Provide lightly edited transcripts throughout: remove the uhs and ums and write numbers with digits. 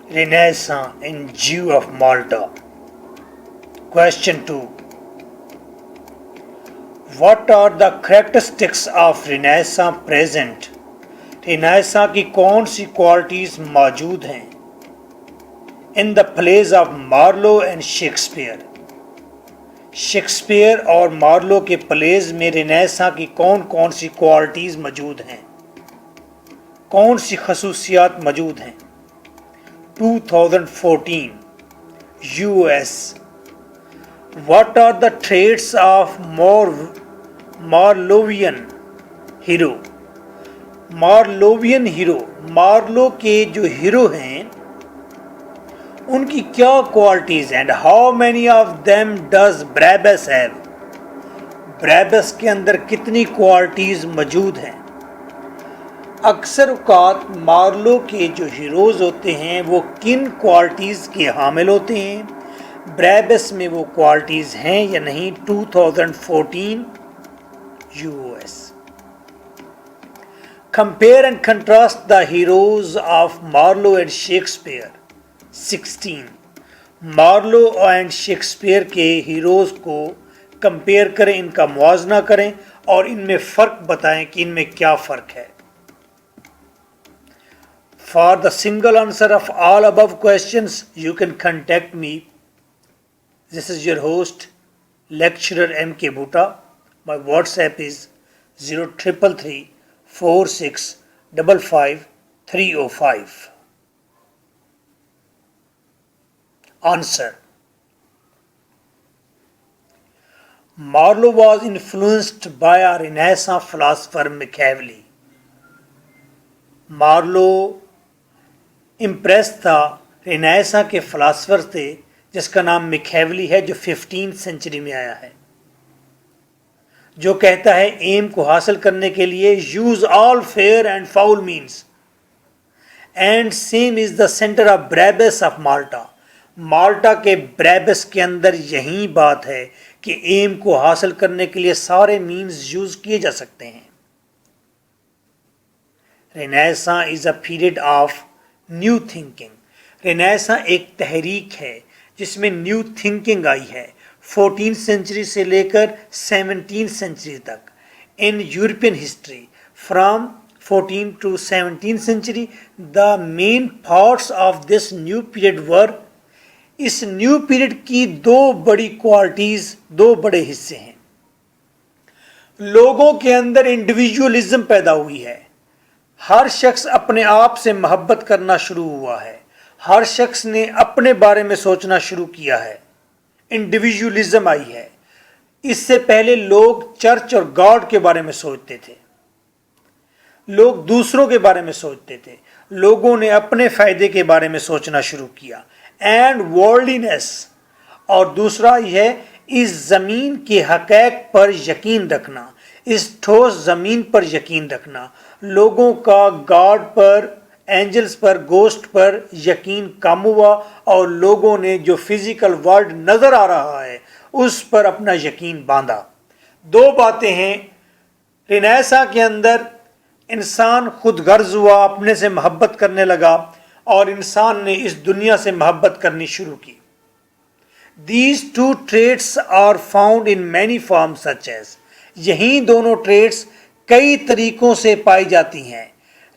Renaissance in Jew of Malta. Question 2. What are the characteristics of Renaissance present? Renaissance की कौन सी qualities मौजूद हैं in the plays of Marlowe and Shakespeare? Shakespeare और Marlowe के plays में Renaissance की कौन कौन सी क्वालिटीज मौजूद हैं, कौन सी खसूसियात मौजूद हैं? 2014 US. What are the traits of Marlovian hero? Marlovian hero, Marlowe के जो हीरो हैं उनकी क्या qualities and how many of them does Barabas have? Barabas के अंदर कितनी क्वालिटीज मौजूद हैं? अक्सर औकात मार्लो के जो हीरोज होते हैं वो किन क्वालिटीज के हामिल होते हैं, ब्रैबस में वो क्वालिटीज हैं या नहीं? 2014 US. Compare and contrast the heroes of Marlowe and Shakespeare. 16. Marlowe and Shakespeare के हीरोज को कंपेयर करें, इनका मुआवजा करें और इनमें फ़र्क बताएं कि इनमें क्या फ़र्क है. For the single answer of all above questions, you can contact me. This is your host, lecturer M.K. Bhuta. My WhatsApp is 0333 4655 305. Answer. Marlowe was influenced by a Renaissance philosopher Machiavelli. Marlowe impress था Renaissance के philosopher से जिसका नाम मिखैवली है, जो 15th century में आया है, जो कहता है एम को हासिल करने के लिए use all fair and foul means and same is the centre of Barabas of Malta. Malta के ब्रैबस के अंदर यही बात है कि एम को हासिल करने के लिए सारे मीन्स यूज किए जा सकते हैं. Renaissance is a period of new thinking. Renaissance एक तहरीक है जिसमें न्यू थिंकिंग आई है 14th सेंचुरी से लेकर 17th सेंचुरी तक. In European history from 14th to 17th century the main thoughts of this new period were. इस new period की दो बड़ी क्वालिटीज, दो बड़े हिस्से हैं. लोगों के अंदर इंडिविजुअलिज्म पैदा हुई है. हर शख्स अपने आप से मोहब्बत करना शुरू हुआ है. हर शख्स ने अपने बारे में सोचना शुरू किया है. इंडिविजुअलिज्म आई है. इससे पहले लोग चर्च और गॉड के बारे में सोचते थे, लोग दूसरों के बारे में सोचते थे. लोगों ने अपने फायदे के बारे में सोचना शुरू किया. And worldliness. और दूसरा यह इस ज़मीन के हक़ैक़ पर यकीन रखना, इस ठोस ज़मीन पर यकीन रखना. लोगों का गॉड पर, एंजल्स पर, गोस्ट पर यकीन कम हुआ और लोगों ने जो फिजिकल वर्ल्ड नज़र आ रहा है उस पर अपना यकीन बांधा. दो बातें हैं. रेनेसां के अंदर इंसान खुद गर्ज हुआ, अपने से मोहब्बत करने लगा और इंसान ने इस दुनिया से मोहब्बत करनी शुरू की. These two traits are found in many forms such as. यही दोनों ट्रेड्स कई तरीकों से पाई जाती हैं.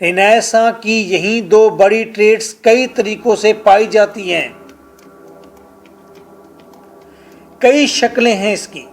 रेनेसां की यही दो बड़ी ट्रेड्स कई तरीकों से पाई जाती हैं. कई शक्लें हैं इसकी.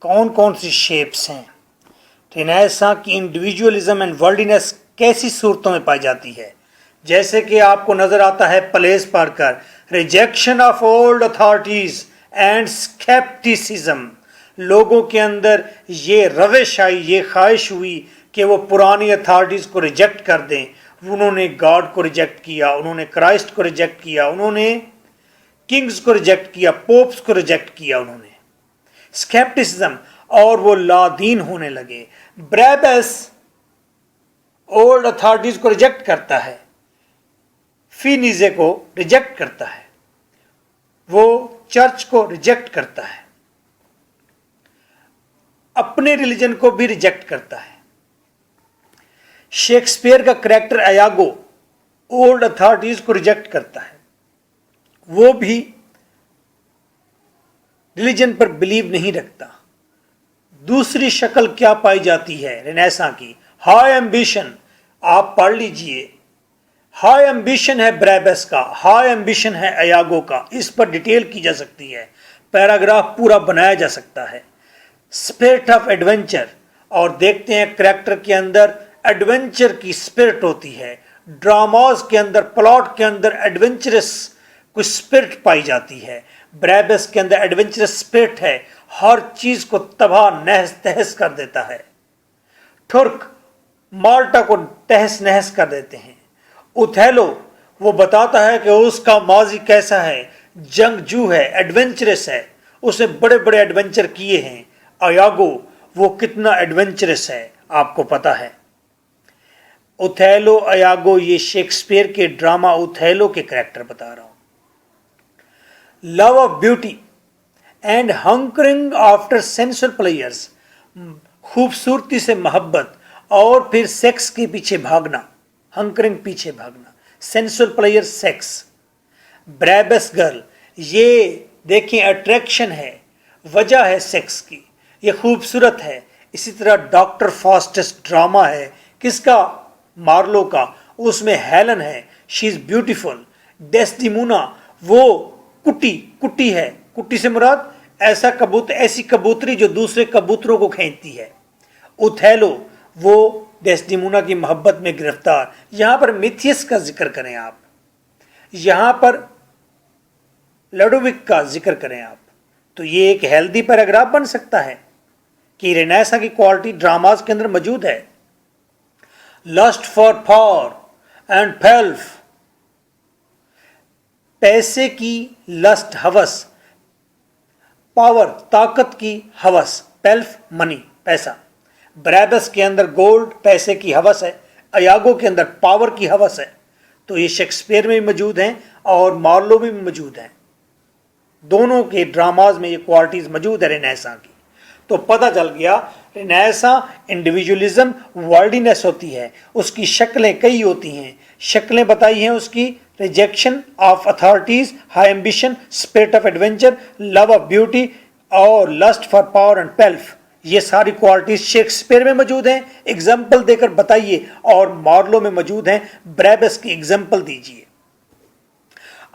कौन कौन सी शेप्स हैं? रेनेसां की इंडिविजुअलिज्म एंड वर्ल्डलीनेस कैसी सूरतों में पाई जाती है? जैसे कि आपको नजर आता है प्लेस पढ़कर, rejection of old authorities and scepticism. लोगों के अंदर ये रविश आई, ये ख्वाहिश हुई कि वो पुरानी अथॉरिटीज को रिजेक्ट कर दें। उन्होंने गॉड को रिजेक्ट किया, उन्होंने क्राइस्ट को रिजेक्ट किया, उन्होंने किंग्स को रिजेक्ट किया, पोप्स को रिजेक्ट किया उन्होंने, स्केप्टिसिज्म, और वो लादीन होने लगे। ब्रेबस ओल्ड अथॉरिटीज को रिजेक्ट करता है, फीनीजे को रिजेक्ट करता है, वो चर्च को रिजेक्ट करता है, अपने रिलीजन को भी रिजेक्ट करता है। शेक्सपियर का कैरेक्टर अयागो ओल्ड अथॉरिटीज को रिजेक्ट करता है, वो भी रिलीजन पर बिलीव नहीं रखता। दूसरी शक्ल क्या पाई जाती है रेनेसां की? High ambition. आप पढ़ लीजिए, हाई एम्बिशन है ब्रेबस का, हाई एम्बिशन है अयागो का। इस पर डिटेल की जा सकती है, पैराग्राफ पूरा बनाया जा सकता है। स्पिरिट ऑफ एडवेंचर, और देखते हैं कैरेक्टर के अंदर एडवेंचर की स्पिरिट होती है। ड्रामास के अंदर, प्लॉट के अंदर एडवेंचरस कुछ स्पिरिट पाई जाती है। ब्रेबस के अंदर एडवेंचरस स्पिरिट है, हर चीज को तबाह नहस तहस कर देता है। ठुर्क माल्टा को तहस नहस कर देते हैं। उथेलो वो बताता है कि उसका माजी कैसा है, जंगजू है, एडवेंचरस है, उसने बड़े बड़े एडवेंचर किए हैं। अयागो वो कितना एडवेंचरस है आपको पता है। उथेलो, अयागो, ये शेक्सपियर के ड्रामा उथेलो के कैरेक्टर बता रहा हूं। Love of beauty and hankering after sensual players, खूबसूरती से मोहब्बत और फिर सेक्स के पीछे भागना, हंकरिंग पीछे भागना, सेंसुअल प्लेयर सेक्स। ब्रेबस गर्ल, ये देखें अट्रैक्शन है, वजह है सेक्स की, ये खूबसूरत है। इसी तरह डॉक्टर फास्टस ड्रामा है, किसका? मार्लो का। उसमें हेलन है, शी इज ब्यूटीफुल। डेस्टिमोना वो कुटी है, कुटी से मुराद ऐसा कबूतर, ऐसी कबूतरी जो दूसरे कबूतरों को खींचती है। उथेलो वो डेस्टिमोना की मोहब्बत में गिरफ्तार। यहां पर मिथियस का जिक्र करें आप, यहां पर लडोविक का जिक्र करें आप, तो ये एक हेल्दी पैराग्राफ बन सकता है कि रेनेसां की क्वालिटी ड्रामास के अंदर मौजूद है। Lust for power and wealth, पैसे की लस्ट हवस, पावर ताकत की हवस, वेल्थ मनी पैसा। ब्रेबस के अंदर गोल्ड पैसे की हवस है, अयागो के अंदर पावर की हवस है। तो ये शेक्सपियर में भी मौजूद हैं और मार्लो में भी मौजूद हैं। दोनों के ड्रामाज में ये क्वालिटीज मौजूद है रेनेसां की। तो पता चल गया रेनेसां इंडिविजुअलिज्म, वर्ल्डलीनेस होती है, उसकी शक्लें कई होती हैं। शक्लें बताई हैं उसकी, rejection of authorities, high ambition, spirit of adventure, love of beauty और lust for power and wealth. ये सारी क्वालिटीज शेक्सपियर में मौजूद हैं, एग्जाम्पल देकर बताइए, और मार्लो में मौजूद हैं, ब्रेबस की एग्जाम्पल दीजिए।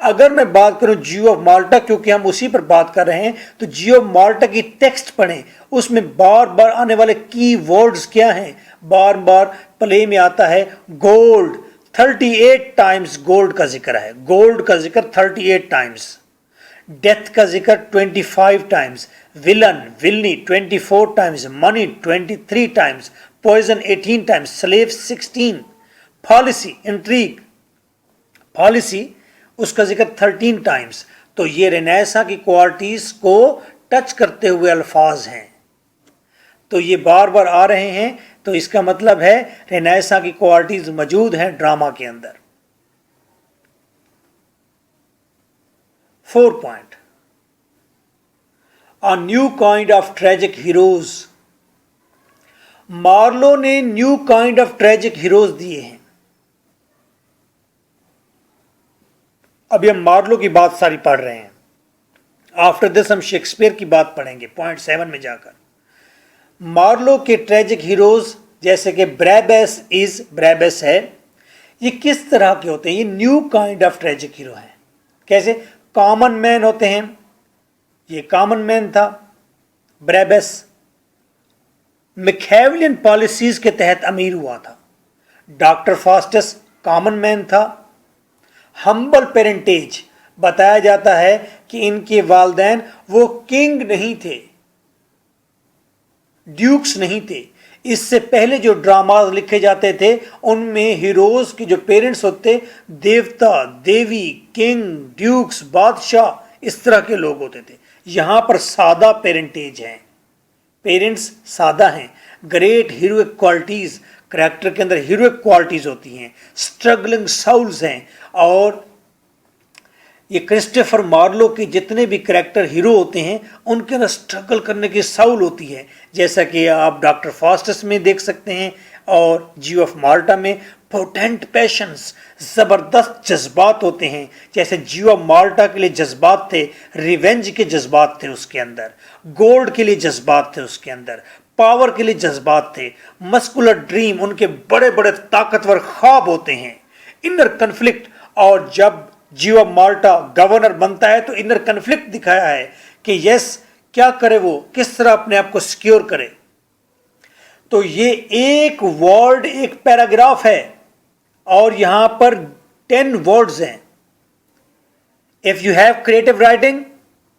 अगर मैं बात करूं जियो ऑफ माल्टा, क्योंकि हम उसी पर बात कर रहे हैं, तो जियो ऑफ माल्टा की टेक्स्ट पढ़ें, उसमें बार बार आने वाले की वर्ड्स क्या हैं। बार बार प्ले में आता है गोल्ड, 38 टाइम्स गोल्ड का जिक्र है, गोल्ड का जिक्र 38 टाइम्स, डेथ का जिक्र 25 times, villain villainy 24 times, money 23 times, poison 18 times, slave 16, policy intrigue, policy उसका जिक्र 13 टाइम्स। तो ये रेनेसां की क्वालिटीज को टच करते हुए अल्फाज हैं, तो ये बार बार आ रहे हैं, तो इसका मतलब है रेनेसां की क्वालिटीज मौजूद हैं ड्रामा के अंदर। 4 point, a new kind of tragic heroes. Marlowe ने new kind of tragic heroes दिए हैं। अभी हम मार्लो की बात सारी पढ़ रहे हैं, आफ्टर दिस हम शेक्सपियर की बात पढ़ेंगे पॉइंट 7 में जाकर। मार्लो के ट्रेजिक हीरोज जैसे कि ब्रेबस है, ये किस तरह के होते हैं? ये new kind of tragic hero हैं। कैसे? कॉमन मैन होते हैं, ये कॉमन मैन था ब्रेबस, मैकियावेलियन पॉलिसीज के तहत अमीर हुआ था। डॉक्टर फास्टस कॉमन मैन था। हम्बल पेरेंटेज, बताया जाता है कि इनके वालिदैन वो किंग नहीं थे, ड्यूक्स नहीं थे। इससे पहले जो ड्रामाज लिखे जाते थे उनमें हीरोज के जो पेरेंट्स होते, देवता, देवी, किंग, ड्यूक्स, बादशाह, इस तरह के लोग होते थे। यहां पर सादा पेरेंटेज है, पेरेंट्स सादा हैं। ग्रेट हीरोइक क्वालिटीज, करेक्टर के अंदर हीरोइक क्वालिटीज होती हैं। स्ट्रगलिंग साउल्स हैं। और ये क्रिस्टोफर मार्लो के जितने भी करेक्टर हीरो होते हैं उनके अंदर स्ट्रगल करने की साउल होती है, जैसा कि आप डॉक्टर फास्टस में देख सकते हैं और जियो ऑफ माल्टा में पोटेंट पैशंस, ज़बरदस्त जज्बात होते हैं। जैसे जियो ऑफ माल्टा के लिए जज्बात थे, रिवेंज के जज्बात थे उसके अंदर, गोल्ड के लिए जज्बात थे उसके अंदर, पावर के लिए जज्बात थे, मस्कुलर ड्रीम, उनके बड़े बड़े ताकतवर ख्वाब होते हैं, इनर कन्फ्लिक्ट। और जब जियो ऑफ माल्टा गवर्नर बनता है तो इनर कन्फ्लिक्ट दिखाया है कि यस क्या करे, वो किस तरह अपने आप को सिक्योर करे। तो ये एक वर्ड, एक पैराग्राफ है और यहां पर 10 वर्ड्स हैं। If you have creative writing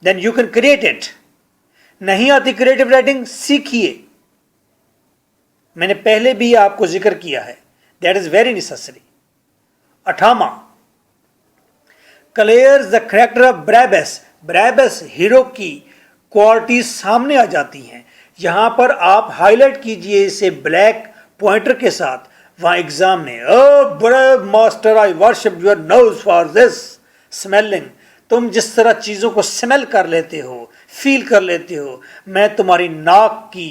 then you can create it. नहीं आती क्रिएटिव राइटिंग, सीखिए। मैंने पहले भी आपको जिक्र किया है, दैट इज वेरी नेसेसरी। 8वां, clears the character of Barabas. Barabas hero की क्वालिटीज सामने आ जाती हैं। यहां पर आप हाईलाइट कीजिए इसे ब्लैक पॉइंटर के साथ वहां एग्जाम में। O brave master, I worship your nose for this smelling. तुम जिस तरह चीजों को स्मेल कर लेते हो, फील कर लेते हो, मैं तुम्हारी नाक की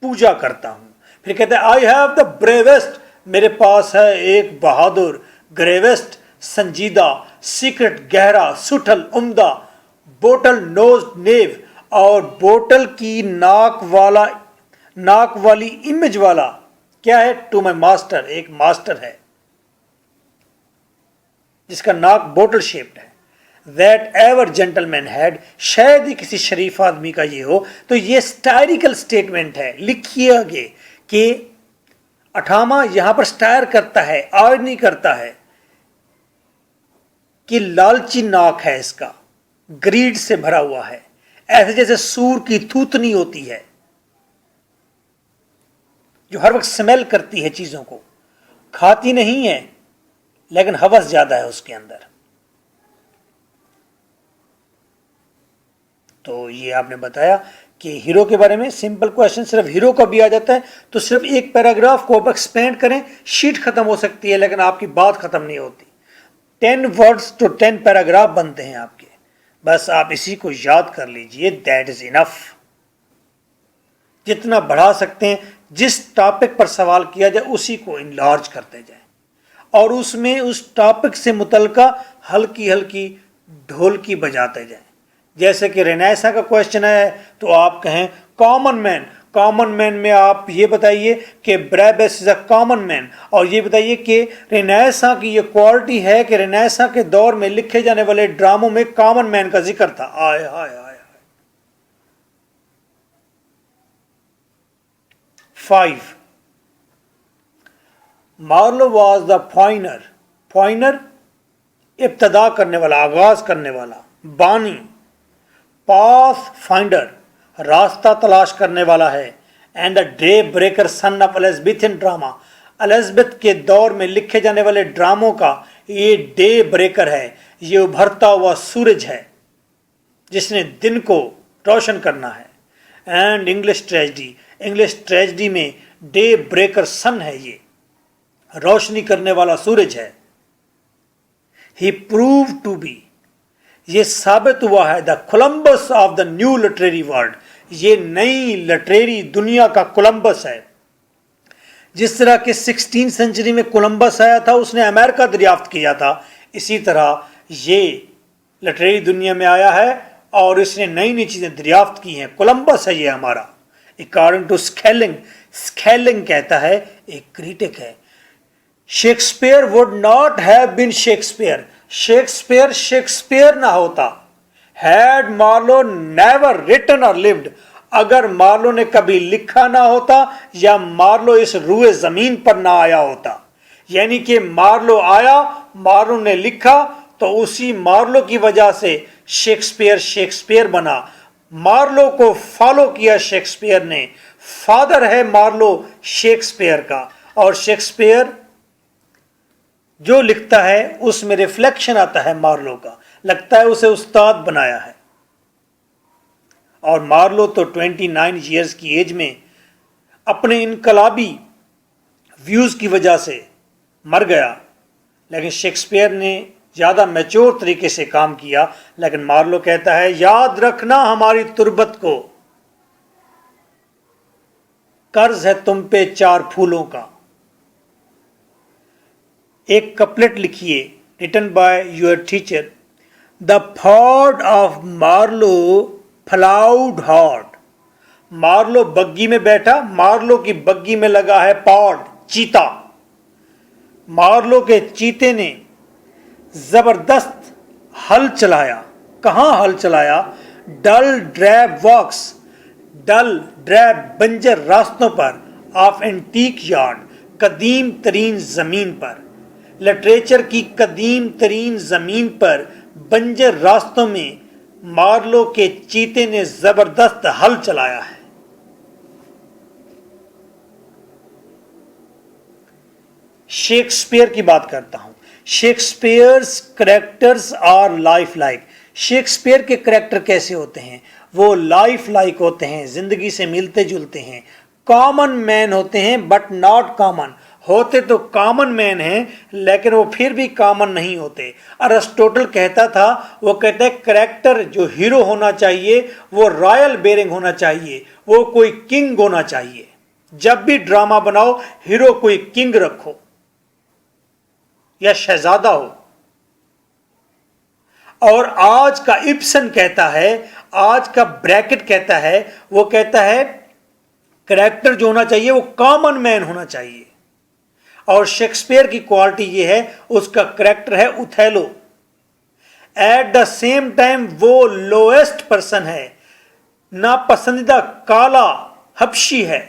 पूजा करता हूं। फिर कहते हैं आई हैव द ब्रेवेस्ट, मेरे पास है एक बहादुर, ग्रेवेस्ट संजीदा, सीक्रेट गहरा, सुठल उम्दा, बोटल नोज नेव, और बोटल की नाक वाली इमेज वाला क्या है, टू माई मास्टर, एक मास्टर है जिसका नाक बोटल शेप्ड है। दैट एवर जेंटलमैन हैड, शायद ही किसी शरीफ आदमी का ये हो। तो ये स्टायरिकल स्टेटमेंट है, लिखिए आगे कि 8वां यहां पर स्टायर करता है, आर्नी करता है कि लालची नाक है इसका, ग्रीड से भरा हुआ है, ऐसे जैसे सूर की थूथनी होती है जो हर वक्त स्मेल करती है चीजों को, खाती नहीं है लेकिन हवस ज्यादा है उसके अंदर। तो ये आपने बताया कि हीरो के बारे में सिंपल क्वेश्चन सिर्फ हीरो का भी आ जाता है तो सिर्फ एक पैराग्राफ को आप एक्सपेंड करें, शीट खत्म हो सकती है लेकिन आपकी बात खत्म नहीं होती। 10 वर्ड्स तो 10 पैराग्राफ बनते हैं आपके, बस आप इसी को याद कर लीजिए, दैट इज इनफ। जितना बढ़ा सकते हैं, जिस टॉपिक पर सवाल किया जाए उसी को इनलार्ज करते जाएं और उसमें उस टॉपिक से मुतल्लिका हल्की हल्की ढोलकी बजाते जाएं। जैसे कि रेनेसा का क्वेश्चन है तो आप कहें कॉमन मैन, कॉमन मैन में आप ये बताइए कि ब्रेबस इज अ कॉमन मैन, और ये बताइए कि रेनेसा की ये क्वालिटी है कि रेनेसा के दौर में लिखे जाने वाले ड्रामों में कॉमन मैन का जिक्र था। आय हाय हाय। 5 मार्लो वॉज द पॉइनर, पॉइनर इब्तदा करने वाला, आगाज करने वाला, बानी, पाथ फाइंडर रास्ता तलाश करने वाला है, and the day breaker son of Elizabethan drama, Elizabeth के दौर में लिखे जाने वाले ड्रामों का ये डे ब्रेकर है, ये उभरता हुआ सूरज है जिसने दिन को रोशन करना है। And English tragedy, English tragedy में डे ब्रेकर सन है, ये रोशनी करने वाला सूरज है। ही प्रूव टू बी, ये साबित हुआ है, the Columbus of the new literary world, ये नई लिटरेरी दुनिया का कोलंबस है। जिस तरह के 16वीं सेंचुरी में कोलंबस आया था, उसने अमेरिका दरियाफ्त किया था, इसी तरह ये लिटरेरी दुनिया में आया है और इसने नई नई चीजें दरियाफ्त की हैं। कोलंबस है ये हमारा, अकॉर्डिंग टू स्केलिंग। स्केलिंग कहता है, एक क्रिटिक है, Shakespeare would not have been Shakespeare, Shakespeare ना होता, हैड मार्लो नेवर रिटन और लिव्ड, अगर मार्लो ने कभी लिखा ना होता या मार्लो इस रूए जमीन पर ना आया होता। यानी कि मार्लो आया, मार्लो ने लिखा, तो उसी मार्लो की वजह से शेक्सपियर शेक्सपियर बना। मार्लो को फॉलो किया शेक्सपियर ने। फादर है मार्लो शेक्सपियर का, और शेक्सपियर जो लिखता है उसमें रिफ्लेक्शन आता है मार्लो का, लगता है उसे उस्ताद बनाया है। और मार्लो तो 29 ईयर्स की एज में अपने इनकलाबी व्यूज की वजह से मर गया, लेकिन शेक्सपियर ने ज़्यादा मैच्योर तरीके से काम किया। लेकिन मार्लो कहता है, याद रखना हमारी तुर्बत को, कर्ज है तुम पे 4 फूलों का। एक कपलेट लिखिए, written by your teacher. The ford of Marlowe flowed hard. Marlowe buggy में बैठा, मार्लो की बग्गी में लगा है पॉड, चीता। मार्लो के चीते ने जबरदस्त हल चलाया। कहां हल चलाया? डल ड्रैब वॉक्स, डल ड्रैब बंजर रास्तों पर, ऑफ एंटीक यार्ड, कदीम तरीन जमीन पर। लिटरेचर की कदीम तरीन जमीन पर बंजर रास्तों में मार्लो के चीते ने जबरदस्त हल चलाया है। शेक्सपियर की बात करता हूं। Shakespeare's characters our life like. Shakespeare के करेक्टर कैसे होते हैं? वो लाइफ लाइक होते हैं, जिंदगी से मिलते जुलते हैं, कॉमन मैन होते हैं बट नॉट कॉमन। होते तो कॉमन मैन हैं, लेकिन वो फिर भी कॉमन नहीं होते। अरिस्टोटल कहता था, वो कहता है करेक्टर जो हीरो होना चाहिए वो रॉयल बेरिंग होना चाहिए, वो कोई किंग होना चाहिए। जब भी ड्रामा बनाओ हीरो कोई किंग रखो या शहजादा हो। और आज का इब्सन कहता है, आज का ब्रैकेट कहता है, वो कहता है करेक्टर जो होना चाहिए वो कॉमन मैन होना चाहिए। और शेक्सपियर की क्वालिटी ये है, उसका करेक्टर है उथेलो। एट द सेम टाइम वो लोएस्ट पर्सन है, नापसंदीदा काला हबशी है,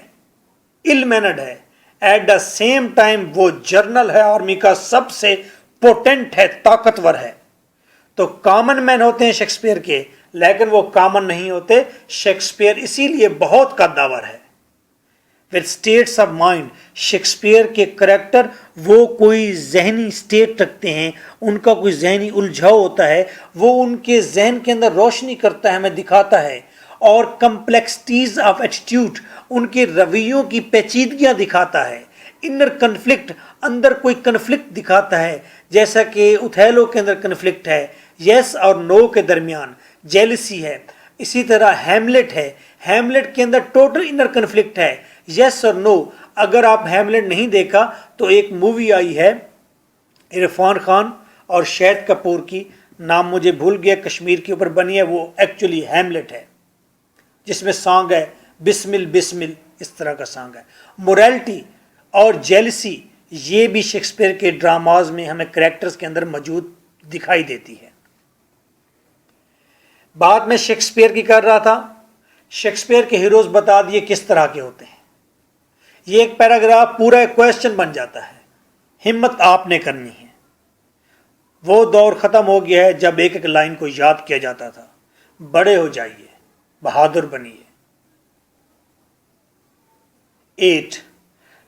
इल मैनर्ड है। एट द सेम टाइम वो जर्नल है, आर्मी का सबसे पोटेंट है, ताकतवर है। तो कॉमन मैन होते हैं शेक्सपियर के, लेकिन वो कॉमन नहीं होते। शेक्सपियर इसीलिए बहुत कद्दावर है। With states of mind, Shakespeare के करेक्टर वो कोई जहनी स्टेट रखते हैं, उनका कोई जहनी उलझाव होता है, वो उनके जहन के अंदर रोशनी करता है, हमें दिखाता है। और कम्प्लेक्सिटीज ऑफ एटीट्यूड, उनके रवैयों की पेचीदगियां दिखाता है। इनर कन्फ्लिक्ट, अंदर कोई कन्फ्लिक्ट दिखाता है, जैसा कि उथेलो के अंदर कन्फ्लिक्ट है, यस और नो के दरमियान जेलसी है। इसी तरह हैमलेट है, हैमलेट के अंदर टोटल इनर कन्फ्लिक्ट है, यस और नो। अगर आप हैमलेट नहीं देखा तो एक मूवी आई है इरफान खान और शाहिद कपूर की, नाम मुझे भूल गया, कश्मीर के ऊपर बनी है, वो एक्चुअली हैमलेट है, जिसमें सॉन्ग है बिस्मिल बिस्मिल, इस तरह का सॉन्ग है। मोरालिटी और जेलसी ये भी शेक्सपियर के ड्रामाज में हमें करेक्टर्स के अंदर मौजूद दिखाई देती है। बात मैं शेक्सपियर की कर रहा था। शेक्सपियर के हीरोज बता दिए किस तरह के होते हैं। ये एक पैराग्राफ पूरा एक क्वेश्चन बन जाता है। हिम्मत आपने करनी है। वो दौर खत्म हो गया है जब एक एक लाइन को याद किया जाता था। बड़े हो जाइए, बहादुर बनिए। 8.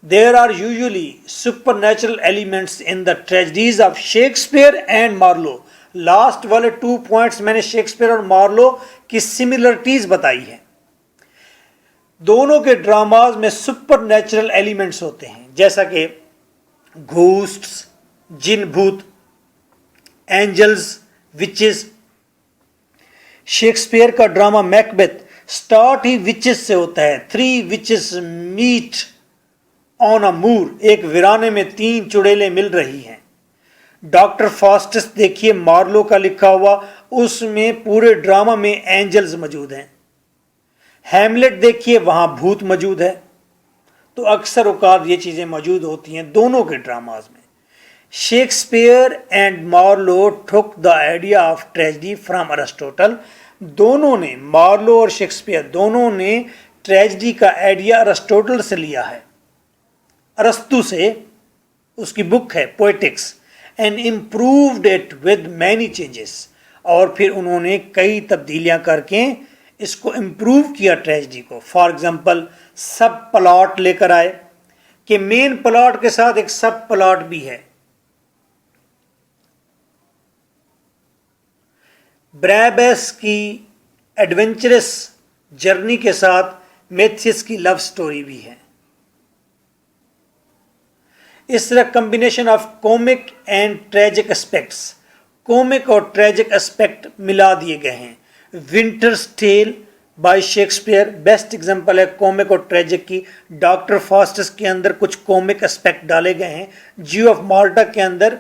There are usually supernatural elements in the tragedies of Shakespeare and Marlowe. Last वाले 2 पॉइंट्स मैंने शेक्सपियर और मार्लो की सिमिलरिटीज बताई है। दोनों के ड्रामाज में सुपर नेचुरल एलिमेंट्स होते हैं, जैसा कि घोस्ट्स, जिन भूत, एंजल्स, विचेस। शेक्सपियर का ड्रामा मैकबेथ स्टार्ट ही विचेस से होता है। 3 विचेस मीट ऑन अ मूर, एक वीराने में 3 चुड़ैलें मिल रही हैं। डॉक्टर फास्टस देखिए मार्लो का लिखा हुआ, उसमें पूरे ड्रामा में एंजल्स मौजूद हैं। हैमलेट देखिए वहां भूत मौजूद है। तो अक्सर औकात ये चीजें मौजूद होती हैं दोनों के ड्रामाज में। Shakespeare and Marlowe took the idea of tragedy from Aristotle, दोनों ने, मार्लो और शेक्सपियर दोनों ने ट्रेजेडी का आइडिया अरिस्टोटल से लिया है, अरस्तु से, उसकी बुक है poetics, and improved it with many changes, और फिर उन्होंने कई तब्दीलियां करके इसको इम्प्रूव किया ट्रेजेडी को। फॉर एग्जाम्पल सब प्लॉट लेकर आए कि मेन प्लॉट के साथ एक सब प्लॉट भी है। ब्रैबस की एडवेंचरस जर्नी के साथ मेथियस की लव स्टोरी भी है। इस तरह combination of comic and tragic aspects, comic और ट्रेजिक एस्पेक्ट मिला दिए गए हैं। Winter's Tale by Shakespeare best example है कॉमिक और ट्रेजिक की। डॉक्टर फास्टस के अंदर कुछ कॉमिक एस्पेक्ट डाले गए हैं। ज्यू ऑफ माल्टा के अंदर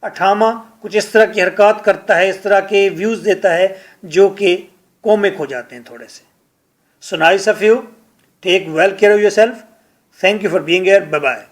अठामा कुछ इस तरह की हरकत करता है, इस तरह के व्यूज देता है जो कि कॉमिक हो जाते हैं थोड़े से। So nice of you, take well care of yourself, thank you for being here, bye bye.